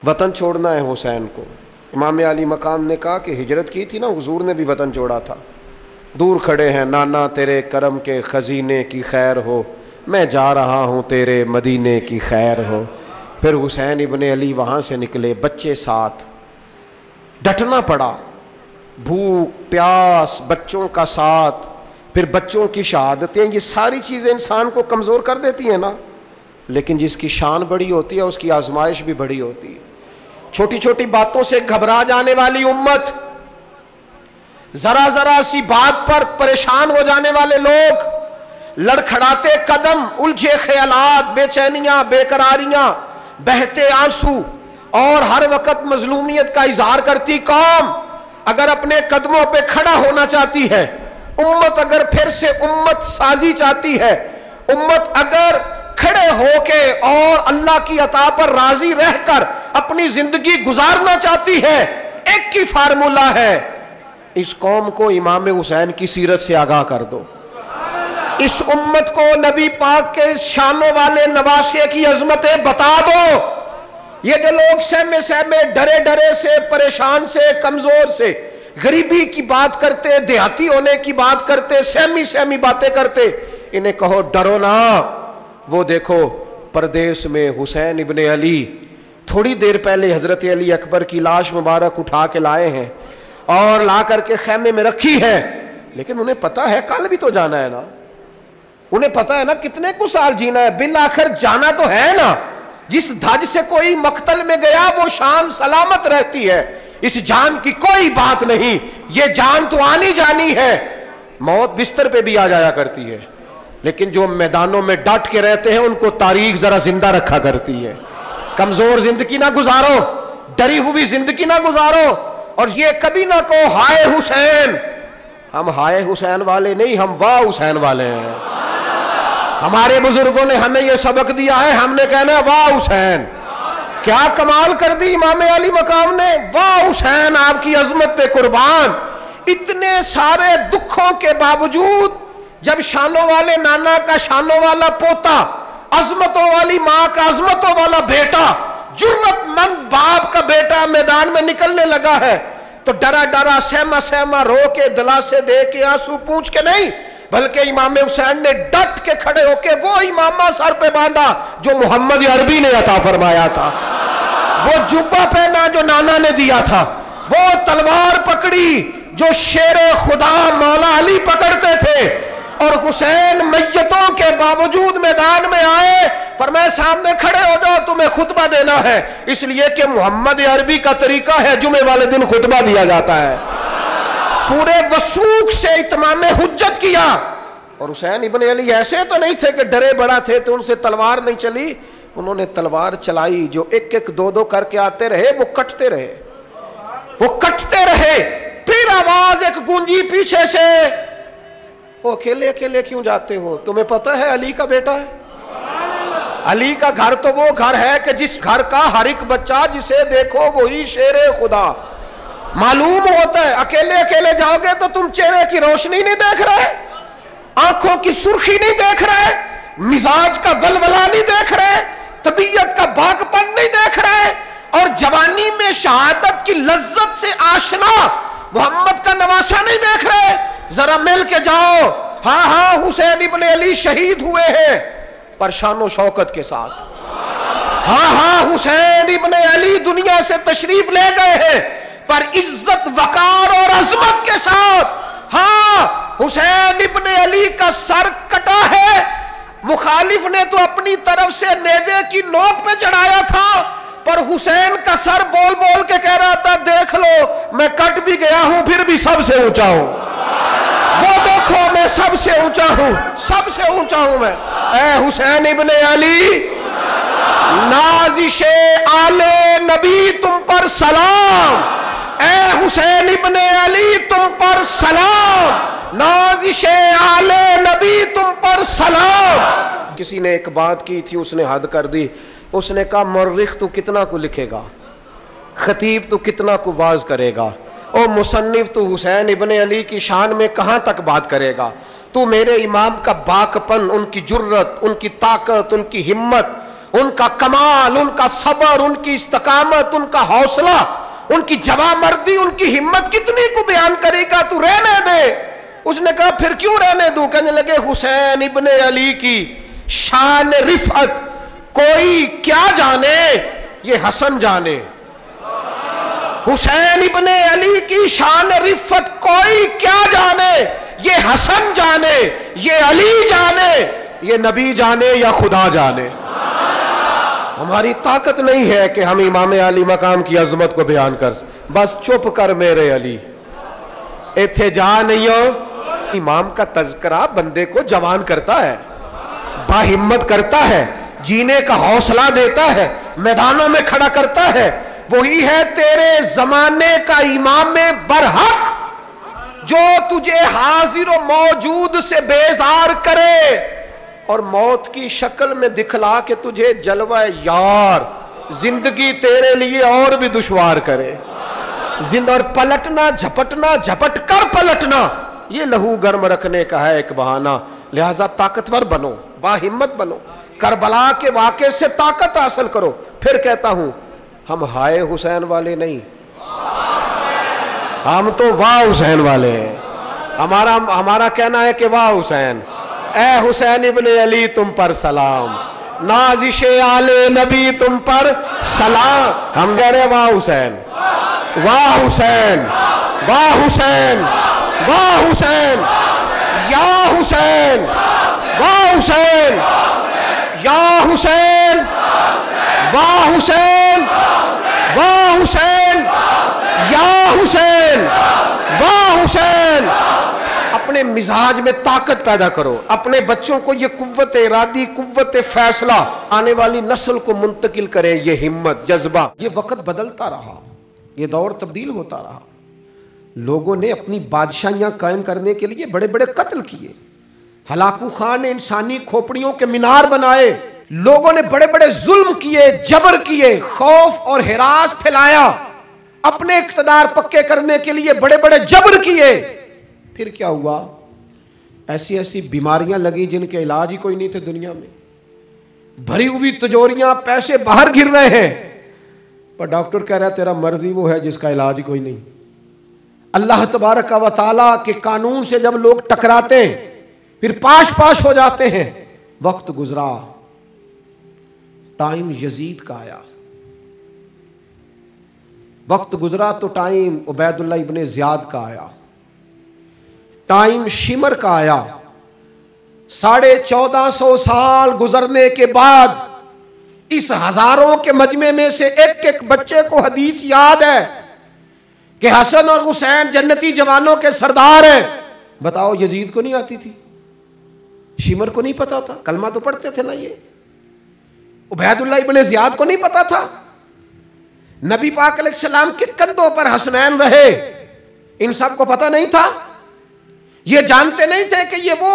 وطن چھوڑنا ہے حسین کو. امام علی مقام نے کہا کہ ہجرت کی تھی نا حضور نے بھی وطن چھوڑا تھا. دور کھڑے ہیں نانا تیرے کرم کے خزینے کی خیر ہو، میں جا رہا ہوں تیرے مدینے کی خیر ہو. پھر حسین ابن علی وہاں سے نکلے، بچے ساتھ. ڈٹنا پڑا، بھوک پیاس، بچوں کا ساتھ، پھر بچوں کی شہادتیں، یہ ساری چیزیں انسان کو کمزور کر دیتی ہیں نا. لیکن جس کی شان بڑی ہوتی ہے اس کی آزمائش بھی بڑی ہوتی ہے. چھوٹی چھوٹی باتوں سے گھبرا جانے والی امت، ذرا ذرا سی بات پر پریشان ہو جانے والے لوگ، لڑکھڑاتے قدم، الجھے خیالات، بے چینیاں، بے قراریاں، بہتے آنسو اور ہر وقت مظلومیت کا اظہار کرتی قوم اگر اپنے قدموں پہ کھڑا ہونا چاہتی ہے، امت اگر پھر سے امت سازی چاہتی ہے، امت اگر کھڑے ہو کے اور اللہ کی عطا پر راضی رہ کر اپنی زندگی گزارنا چاہتی ہے، ایک ہی فارمولہ ہے، اس قوم کو امام حسین کی سیرت سے آگاہ کر دو. اس امت کو نبی پاک کے شانوں والے نواسے کی عظمتیں بتا دو. یہ جو لوگ سہمے سہمے ڈرے ڈرے سے، پریشان سے، کمزور سے، غریبی کی بات کرتے، دیہاتی ہونے کی بات کرتے، سہمی سہمی باتیں کرتے، انہیں کہو ڈرو نہ. وہ دیکھو پردیس میں حسین ابن علی تھوڑی دیر پہلے حضرت علی اکبر کی لاش مبارک اٹھا کے لائے ہیں اور لا کر کے خیمے میں رکھی ہے، لیکن انہیں پتا ہے کل بھی تو جانا ہے نا، انہیں پتا ہے نا کتنے کو سال جینا ہے، بالآخر جانا تو ہے نا. جس دھج سے کوئی مقتل میں گیا وہ شان سلامت رہتی ہے، اس جان کی کوئی بات نہیں، یہ جان تو آنی جانی ہے. موت بستر پہ بھی آ جایا کرتی ہے، لیکن جو میدانوں میں ڈٹ کے رہتے ہیں ان کو تاریخ ذرا زندہ رکھا کرتی ہے. کمزور زندگی نہ گزارو، ڈری ہوئی زندگی نہ گزارو، اور یہ کبھی نہ کہو ہائے حسین. ہم ہائے حسین والے نہیں، ہم واہ حسین والے ہیں. ہمارے بزرگوں نے ہمیں یہ سبق دیا ہے، ہم نے کہنا ہے واہ حسین. کیا کمال کر دی امام علی مقام نے، واہ حسین آپ کی عظمت پہ قربان. اتنے سارے دکھوں کے باوجود جب شانوں والے نانا کا شانوں والا پوتا، عظمتوں والی ماں کا عظمتوں والا بیٹا، جرت مند باپ کا بیٹا میدان میں نکلنے لگا ہے تو ڈرا ڈرا سہما سہما رو کے دلاسے دے کے آنسو پونچھ کے نہیں، بلکہ امام حسین نے ڈٹ کے کھڑے ہو کے وہ امامہ سر پہ باندھا جو محمد عربی نے عطا فرمایا تھا، وہ جبہ پہنا جو نانا نے دیا تھا، وہ تلوار پکڑی جو شیر خدا مولا علی پکڑتے تھے، اور حسین میتوں کے باوجود میدان میں آئے، فرمایا سامنے کھڑے ہو جاؤ تمہیں خطبہ دینا ہے، اس لیے کہ محمد عربی کا طریقہ ہے جمعے والے دن خطبہ دیا جاتا ہے. پورے وثوق سے اتمام حجت کیا. اور حسین ابن علی ایسے تو نہیں تھے کہ ڈرے بڑا تھے تو ان سے تلوار نہیں چلی، انہوں نے تلوار چلائی. جو ایک ایک دو دو کر کے آتے رہے وہ کٹتے رہے، وہ کٹتے رہے. پھر آواز ایک گونجی پیچھے سے، وہ اکیلے اکیلے کیوں جاتے ہو؟ تمہیں پتہ ہے علی کا بیٹا ہے. علی کا گھر تو وہ گھر ہے کہ جس گھر کا ہر ایک بچہ جسے دیکھو وہی شیر خدا. معلوم ہوتا ہے اکیلے اکیلے جاؤ گے تو تم چہرے کی روشنی نہیں دیکھ رہے، آنکھوں کی سرخی نہیں دیکھ رہے، مزاج کا ولولہ نہیں دیکھ رہے، طبیعت کا باغپن نہیں دیکھ رہے، اور جوانی میں شہادت کی لذت سے آشنا محمد کا نواسا نہیں دیکھ رہے. ذرا مل کے جاؤ. ہاں ہاں حسین ابن علی شہید ہوئے ہیں پر شان و شوکت کے ساتھ. ہاں ہاں حسین ابن علی دنیا سے تشریف لے گئے ہیں پر عزت وقار اور عظمت کے ساتھ. ہاں حسین ابن علی کا سر کٹا ہے، مخالف نے تو اپنی طرف سے نیزے کی نوک پہ چڑھایا تھا، پر حسین کا سر بول بول کے کہہ رہا تھا دیکھ لو میں کٹ بھی گیا ہوں پھر بھی سب سے اونچا ہوں، وہ دیکھو میں سب سے اونچا ہوں، سب سے اونچا ہوں میں. اے حسین ابن علی، نازش آل نبی تم پر سلام. اے حسین ابن علی تم پر سلام، نازش آل نبی تم پر سلام. کسی نے ایک بات کی تھی، اس نے حد کر دی. اس نے کہا مورخ تو کتنا کو لکھے گا، خطیب تو کتنا کو واعظ کرے گا، اور مصنف تو حسین ابن علی کی شان میں کہاں تک بات کرے گا. تو میرے امام کا باکپن، ان کی جرت، ان کی طاقت، ان کی ہمت، ان کا کمال، ان کا صبر، ان کی استقامت، ان کا حوصلہ، ان کی جواں مردی، ان کی ہمت کتنی کو بیان کرے گا، تو رہنے دے۔ اس نے کہا پھر کیوں رہنے دوں؟ کہنے لگے حسین ابن علی کی شان رفعت کوئی کیا جانے، یہ حسن جانے۔ حسین ابن علی کی شان رفعت کوئی کیا جانے، یہ حسن جانے، یہ علی جانے، یہ نبی جانے یا خدا جانے۔ ہماری طاقت نہیں ہے کہ ہم امام علی مقام کی عظمت کو بیان کر سکیں۔ بس چپ کر میرے علی، ایتھے جا نہیں ہو۔ امام کا تذکرہ بندے کو جوان کرتا ہے، باہمت کرتا ہے، جینے کا حوصلہ دیتا ہے، میدانوں میں کھڑا کرتا ہے۔ وہی ہے تیرے زمانے کا امام برحق جو تجھے حاضر و موجود سے بیزار کرے اور موت کی شکل میں دکھلا کے تجھے جلوہ یار، زندگی تیرے لیے اور بھی دشوار کرے۔ اور پلٹنا، جھپٹنا، جھپٹ کر پلٹنا، یہ لہو گرم رکھنے کا ہے ایک بہانہ۔ لہٰذا طاقتور بنو، باہمت بنو، کربلا کے واقعے سے طاقت حاصل کرو۔ پھر کہتا ہوں ہم ہائے حسین والے نہیں، ہم تو واہ حسین والے ہیں۔ ہمارا کہنا ہے کہ واہ حسین، اے حسین ابن علی تم پر سلام، نازش آل نبی تم پر سلام۔ ہم کہہ رہے واہ حسین، واہ حسین، واہ حسین، واہ حسین، یا حسین، واہ حسین، یا حسین، واہ حسین، واہ حسین، یا حسین، واہ حسین۔ اپنے مزاج میں طاقت پیدا کرو، اپنے بچوں کو یہ قوت ارادی، قوت فیصلہ آنے والی نسل کو منتقل کرے، یہ ہمت، جذبہ۔ یہ وقت بدلتا رہا، یہ دور تبدیل ہوتا رہا، لوگوں نے اپنی بادشاہیاں قائم کرنے کے لیے بڑے بڑے قتل کیے، ہلاکو خان نے انسانی کھوپڑیوں کے مینار بنائے، لوگوں نے بڑے بڑے ظلم کیے، جبر کیے، خوف اور ہراس پھیلایا، اپنے اقتدار پکے کرنے کے لیے بڑے بڑے جبر کیے۔ پھر کیا ہوا؟ ایسی ایسی بیماریاں لگی جن کے علاج ہی کوئی نہیں تھے دنیا میں، بھری ہوئی تجوریاں، پیسے باہر گر رہے ہیں، پر ڈاکٹر کہہ رہا ہے تیرا مرضی وہ ہے جس کا علاج ہی کوئی نہیں۔ اللہ تبارک و تعالیٰ کے قانون سے جب لوگ ٹکراتے ہیں پھر پاش پاش ہو جاتے ہیں۔ وقت گزرا، ٹائم یزید کا آیا، وقت گزرا تو ٹائم عبید اللہ ابن زیاد کا آیا، ٹائم شمر کا آیا۔ 1450 سال گزرنے کے بعد اس ہزاروں کے مجمع میں سے ایک ایک بچے کو حدیث یاد ہے کہ حسن اور حسین جنتی جوانوں کے سردار ہیں۔ بتاؤ یزید کو نہیں آتی تھی؟ شمر کو نہیں پتا تھا؟ کلمہ تو پڑھتے تھے نا یہ؟ عبید اللہ ابن زیاد کو نہیں پتا تھا؟ نبی پاک علیہ السلام کے کندھوں پر حسنین رہے، ان سب کو پتا نہیں تھا؟ یہ جانتے نہیں تھے کہ یہ وہ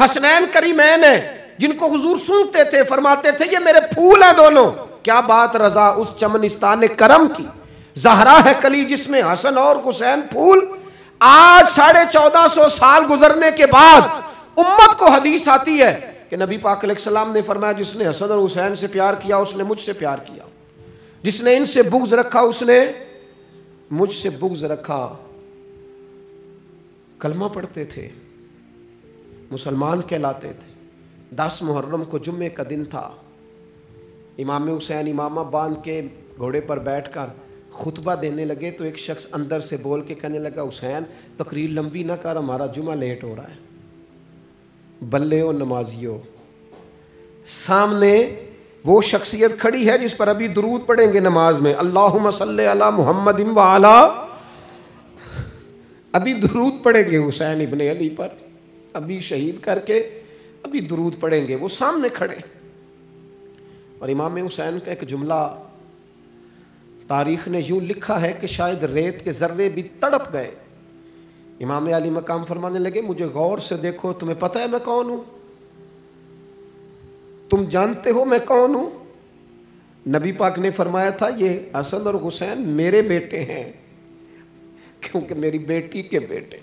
حسنین کریمین ہیں جن کو حضور سنتے تھے، فرماتے تھے یہ میرے پھول ہیں دونوں؟ کیا بات رضا اس چمنستان کرم کی، زہرا ہے کلی جس میں حسن اور حسین پھول۔ آج 1450 سال گزرنے کے بعد امت کو حدیث آتی ہے کہ نبی پاک علیہ السلام نے فرمایا جس نے حسن اور حسین سے پیار کیا اس نے مجھ سے پیار کیا، جس نے ان سے بغض رکھا اس نے مجھ سے بغض رکھا۔ کلمہ پڑھتے تھے، مسلمان کہلاتے تھے۔ 10 محرم کو جمعے کا دن تھا، امام حسین امامہ باندھ کے گھوڑے پر بیٹھ کر خطبہ دینے لگے تو ایک شخص اندر سے بول کے کہنے لگا حسین تقریر لمبی نہ کر، ہمارا جمعہ لیٹ ہو رہا ہے۔ بلے و نمازیو، سامنے وہ شخصیت کھڑی ہے جس پر ابھی درود پڑھیں گے نماز میں، اللہم صلی علی محمد وعلی، ابھی درود پڑھیں گے حسین ابن علی پر، ابھی شہید کر کے ابھی درود پڑھیں گے، وہ سامنے کھڑے۔ اور امام حسین کا ایک جملہ تاریخ نے یوں لکھا ہے کہ شاید ریت کے ذرے بھی تڑپ گئے۔ امام علی مقام فرمانے لگے مجھے غور سے دیکھو، تمہیں پتہ ہے میں کون ہوں؟ تم جانتے ہو میں کون ہوں؟ نبی پاک نے فرمایا تھا یہ حسن اور حسین میرے بیٹے ہیں کیونکہ میری بیٹی کے بیٹے۔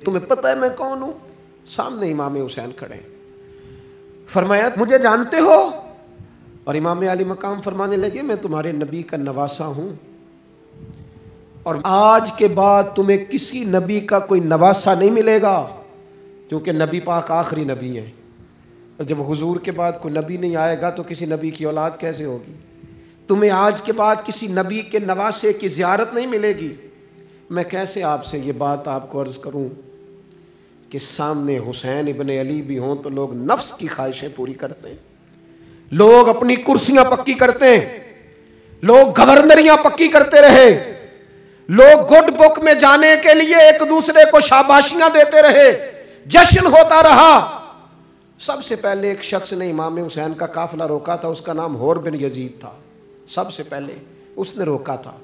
تمہیں پتہ ہے میں کون ہوں؟ سامنے امام حسین کھڑے، فرمایا مجھے جانتے ہو؟ اور امام علی مقام فرمانے لگے میں تمہارے نبی کا نواسا ہوں، اور آج کے بعد تمہیں کسی نبی کا کوئی نواسا نہیں ملے گا، کیونکہ نبی پاک آخری نبی ہیں، اور جب حضور کے بعد کوئی نبی نہیں آئے گا تو کسی نبی کی اولاد کیسے ہوگی؟ تمہیں آج کے بعد کسی نبی کے نواسے کی زیارت نہیں ملے گی۔ میں کیسے آپ سے یہ بات آپ کو عرض کروں کہ سامنے حسین ابن علی بھی ہوں تو لوگ نفس کی خواہشیں پوری کرتے ہیں، لوگ اپنی کرسیاں پکی کرتے ہیں، لوگ گورنریاں پکی کرتے رہے، لوگ گڈ بک میں جانے کے لیے ایک دوسرے کو شاباشیاں دیتے رہے، جشن ہوتا رہا۔ سب سے پہلے ایک شخص نے امام حسین کا قافلہ روکا تھا، اس کا نام حور بن یزید تھا، سب سے پہلے اس نے روکا تھا،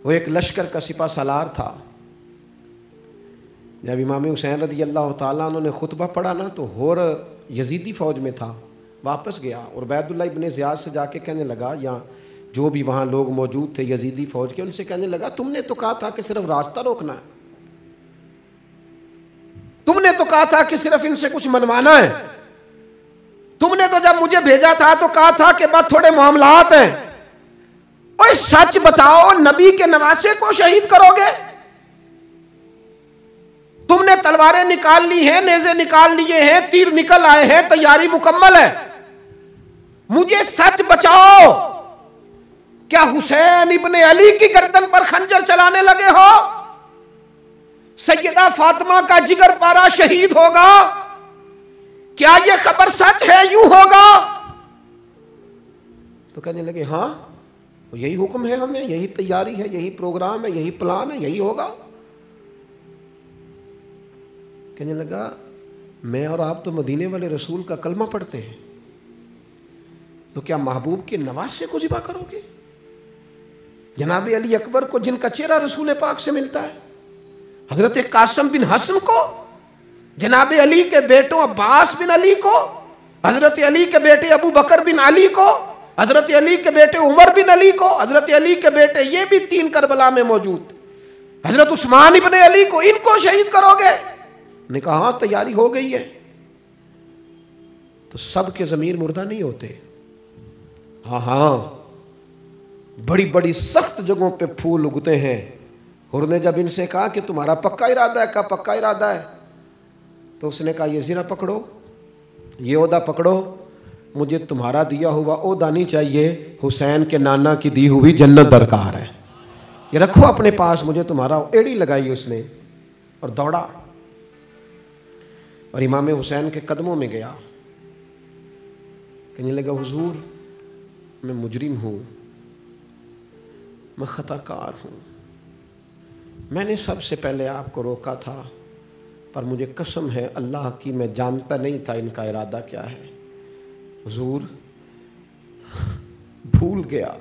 وہ ایک لشکر کا سپہ سالار تھا۔ جب امام حسین رضی اللہ تعالیٰ عنہ نے خطبہ پڑھا نا تو حور یزیدی فوج میں تھا، واپس گیا اور عبید اللہ ابن زیاد سے جا کے کہنے لگا، یا جو بھی وہاں لوگ موجود تھے یزیدی فوج کے، ان سے کہنے لگا تم نے تو کہا تھا کہ صرف راستہ روکنا ہے، تم نے تو کہا تھا کہ صرف ان سے کچھ منوانا ہے، تم نے تو جب مجھے بھیجا تھا تو کہا تھا کہ بس تھوڑے معاملات ہیں، اوہ سچ بتاؤ نبی کے نواسے کو شہید کرو گے؟ تم نے تلواریں نکال لی ہیں، نیزے نکال لیے ہیں، تیر نکل آئے ہیں، تیاری مکمل ہے، مجھے سچ بچاؤ، کیا حسین ابن علی کی گردن پر خنجر چلانے لگے ہو؟ سیدہ فاطمہ کا جگر پارا شہید ہوگا، کیا یہ خبر سچ ہے؟ یوں ہوگا؟ تو کہنے لگے ہاں یہی حکم ہے ہمیں، یہی تیاری ہے، یہی پروگرام ہے، یہی پلان ہے، یہی ہوگا۔ کہنے لگا میں اور آپ تو مدینے والے رسول کا کلمہ پڑھتے ہیں، تو کیا محبوب کے نواسے کو ذبح کرو گے؟ جناب علی اکبر کو جن کا چہرہ رسول پاک سے ملتا ہے، حضرت قاسم بن حسن کو، جناب علی کے بیٹوں عباس بن علی کو، حضرت علی کے بیٹے ابو بکر بن علی کو، حضرت علی کے بیٹے عمر بن علی کو، حضرت علی کے بیٹے یہ بھی 3 کربلا میں موجود، حضرت عثمان ابن علی کو، ان کو شہید کرو گے؟ نے کہا ہاں تیاری ہو گئی ہے۔ تو سب کے ضمیر مردہ نہیں ہوتے، ہاں بڑی بڑی سخت جگہوں پہ پھول اگتے ہیں۔ حور نے جب ان سے کہا کہ تمہارا پکا ارادہ ہے، کہا پکا ارادہ ہے، تو اس نے کہا یہ زرہ پکڑو، یہ عہدہ پکڑو، مجھے تمہارا دیا ہوا عہدہ نہیں چاہیے، حسین کے نانا کی دی ہوئی جنت درکار ہے، یہ رکھو اپنے پاس، مجھے تمہارا۔ ایڑی لگائی اس نے اور دوڑا اور امام حسین کے قدموں میں گیا، کہنے لگا حضور میں مجرم ہوں، میں خطا کار ہوں، میں نے سب سے پہلے آپ کو روکا تھا، پر مجھے قسم ہے اللہ کی میں جانتا نہیں تھا ان کا ارادہ کیا ہے، حضور بھول گیا،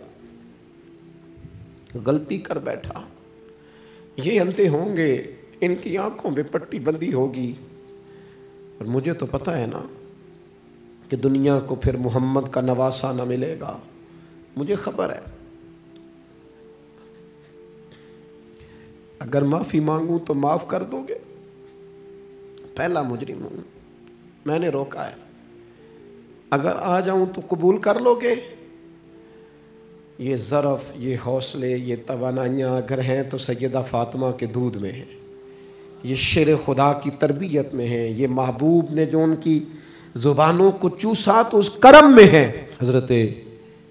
غلطی کر بیٹھا، یہ انتے ہوں گے، ان کی آنکھوں پہ پٹی بندی ہوگی، اور مجھے تو پتہ ہے نا کہ دنیا کو پھر محمد کا نواسا نہ ملے گا، مجھے خبر ہے، اگر معافی مانگوں تو معاف کر دو گے، پہلا مجرم ہوں، میں نے روکا ہے، اگر آ جاؤں تو قبول کر لو گے؟ یہ ظرف، یہ حوصلے، یہ توانائیاں اگر ہیں تو سیدہ فاطمہ کے دودھ میں ہیں، یہ شیر خدا کی تربیت میں ہیں، یہ محبوب نے جو ان کی زبانوں کو چوسا تو اس کرم میں ہے۔ حضرت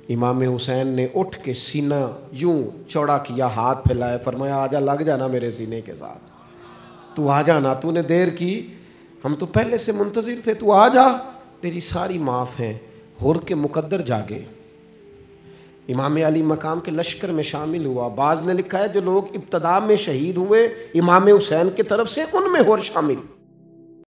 امام حسین نے اٹھ کے سینہ یوں چوڑا کیا، ہاتھ پھیلائے، فرمایا آجا، لگ جانا میرے سینے کے ساتھ، تو آ جانا، تو نے دیر کی، ہم تو پہلے سے منتظر تھے، تو آ جا، تیری ساری معاف ہیں۔ حور کے مقدر جاگے، امام علی مقام کے لشکر میں شامل ہوا۔ بعض نے لکھا ہے جو لوگ ابتدا میں شہید ہوئے امام حسین کی طرف سے، ان میں حور شامل۔